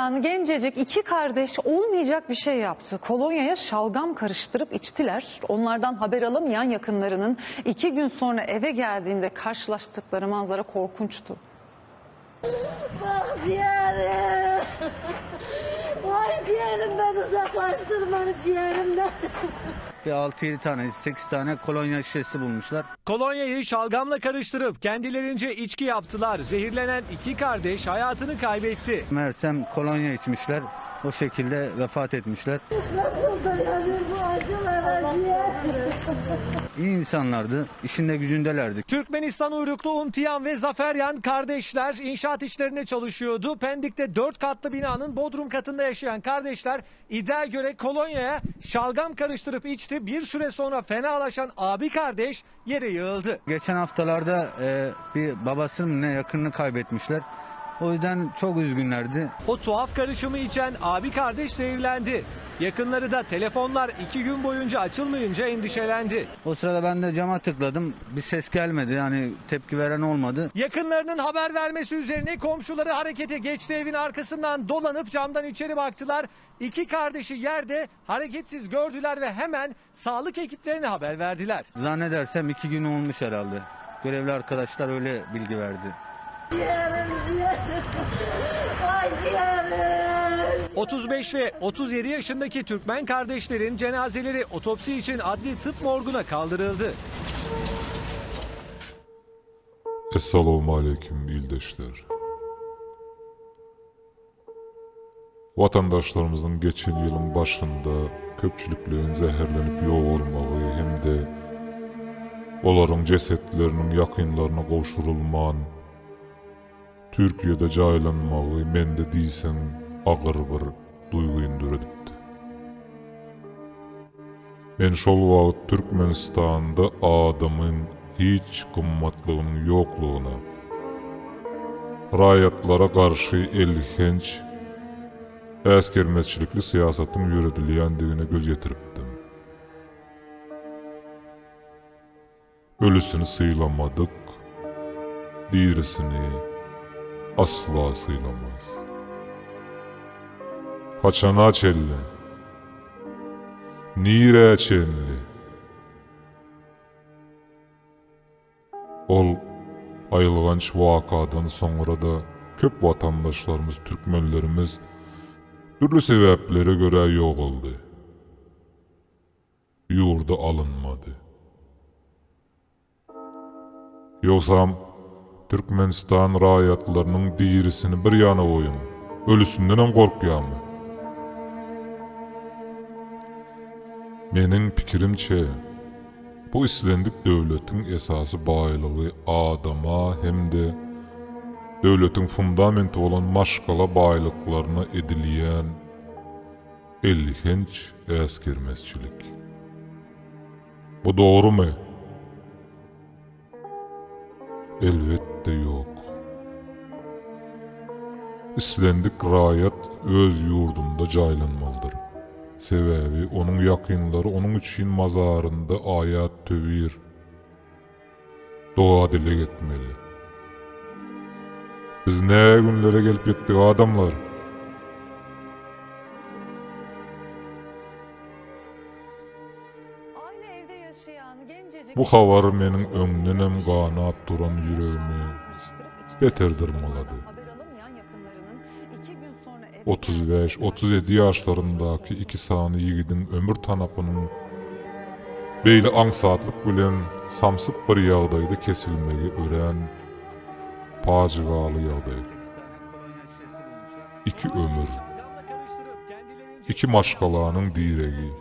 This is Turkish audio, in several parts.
yaşayan gencecik iki kardeş olmayacak bir şey yaptı. Kolonyaya şalgam karıştırıp içtiler. Onlardan haber alamayan yakınlarının 2 gün sonra eve geldiğinde karşılaştıkları manzara korkunçtu. Bak ciğerim. Vay ciğerimden uzaklaştır beni ciğerimden. Bir 6-7 tane, 8 tane kolonya şişesi bulmuşlar. Kolonyayı şalgamla karıştırıp kendilerince içki yaptılar. Zehirlenen iki kardeş hayatını kaybetti. Meğersem kolonya içmişler. O şekilde vefat etmişler. Nasıl dayanır bu acılara ciğerim? İyi insanlardı, işinde gücündelerdi. Türkmenistan uyruklu Umtiyan ve Zaferyan kardeşler inşaat işlerinde çalışıyordu. Pendik'te 4 katlı binanın bodrum katında yaşayan kardeşler iddiaya göre kolonyaya şalgam karıştırıp içti. Bir süre sonra fenalaşan abi kardeş yere yığıldı. Geçen haftalarda bir babasının ne yakınını kaybetmişler. O yüzden çok üzgünlerdi. O tuhaf karışımı içen abi kardeş zehirlendi. Yakınları da telefonlar 2 gün boyunca açılmayınca endişelendi. O sırada ben de cama tıkladım. Bir ses gelmedi, yani tepki veren olmadı. Yakınlarının haber vermesi üzerine komşuları harekete geçti, evin arkasından dolanıp camdan içeri baktılar. İki kardeşi yerde hareketsiz gördüler ve hemen sağlık ekiplerine haber verdiler. Zannedersem 2 gün olmuş herhalde. Görevli arkadaşlar öyle bilgi verdi. Ciğerim ciğerim. Vay ciğerim. 35 ve 37 yaşındaki Türkmen kardeşlerin cenazeleri otopsi için adli tıp morguna kaldırıldı. Esselamu aleyküm ildeşler. Vatandaşlarımızın geçen yılın başında köpçülüklerin zehirlenip yok olmağı hem de onların cesetlerinin yakınlarına kavuşturulman, Türkiye'de caylanmağı mende deysen ağır bir duygu indiredipdi. Men şol vaqt Türkmenistan'da adamın hiç kımmatlığının yokluğuna, rayatlara karşı elhenç, askermezçilikli siyasetin yürüdülendiğine göz getiripdim. Ölüsünü sıylamadık, dirisini asla sıylamaz. Haçana çelli, nire çelli. Ol ayılganç vakadan sonra da köp vatandaşlarımız, Türkmenlerimiz türlü sebeplere göre yok oldu. Yurda alınmadı. Yoksam Türkmenistan rayatlarının dirisini bir yana koyun, ölüsünden korkuyamı. Menin pikirimçe, bu İslendik devletin esası bayılığı adama hem de devletin fundamenti olan maşkala baylıklarına ediliyen elhenç askermezçilik. Bu doğru mu? Elbette yok. İslendik rayat öz yurdunda caylanmalıdır. Sebebi onun yakınları onun için mazarında ayat tövür, dua dile etmeli. Biz ne günlere gelip yettik adamlar? Aynı evde yaşayan gencecik Bu havar menin öňünem ganat duran yüreğimi beterdirmaladı. haber alamayan yakınlarının 2 gün sonra eve 35-37 yaşlarındaki iki sany yigidin ömür tanapının beýle aňsatlyk bilen samsyp bir ýagdaýda kesilmegi ören pajigaly ýagdaý. 2 ömür, 2 maşgalanyň diregi,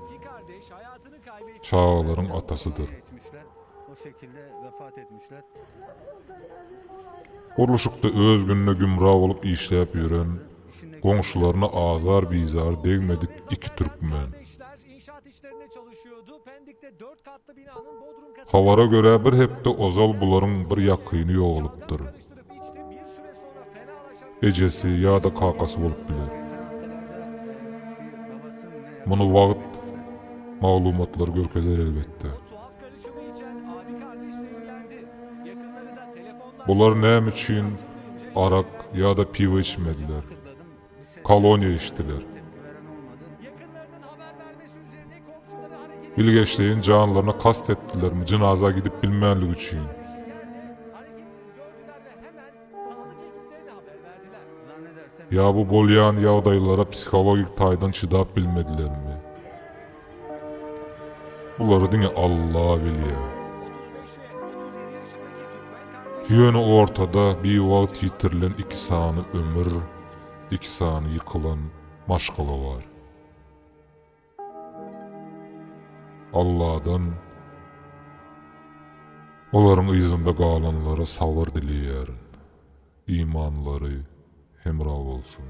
çağlaryň atasıdır. O şekilde vefat etmişler. Orluşukda öz gününe gümrah olup işlep ýören, goňşularyna azar bizar degmedik 2 Türkmen. Havara göre bir hepde ozal buların bir yakyny ýogalypdyr. Ejesi ya da kakası bolup biler. Muny wagt maglumatlar görkezer elbette. Bular näme üçin arak ya da piwa içmediler? kolonya içtiler. Yakınlarının haber vermesi üzerine komşuları harekete Bilgeçleyin canlarına kast ettiler mi cenaza gidip bilmenlik için. hareketsiz gördüler ve hemen sağlık ekiplerine haber verdiler. Ya bu bolyan yağdaylara psikologik taydan çidap bilmediler mi? Bunları dine Allah biliyor. 35 ve 37 yaşındaki Türkmen kardeş Yönü ortada bir vaat yitirilen iki sani ömür, iki sani yıkılan maşkala var. Allah'dan onların izinde kalanlara sabır dileyerin. İmanları hemrah olsun.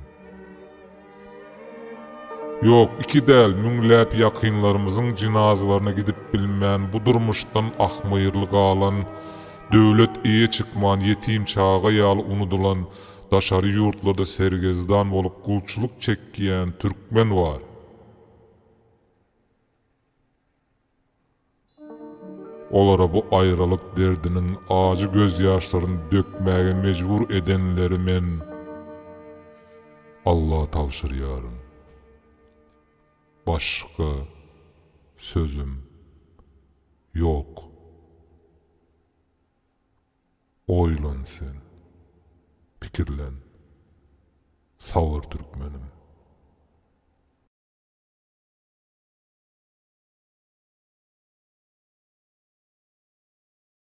Yok, iki değil, münglep yakınlarımızın cinazalarına gidip bilmän, bu durmuştan ahmayırlı kalan, dövlet iye çıkman, yetim çağa yalı unudulan, daşarı yurtlarda sergezdan olup kulçuluk çekkiyen Türkmen var. Olara bu ayrılık derdinin acı gözyaşlarını dökmeye mecbur edenleri men Allah'a tavşır yarın. Başka sözüm yok. Oylan sen, fikirlen, savur Türkmenim.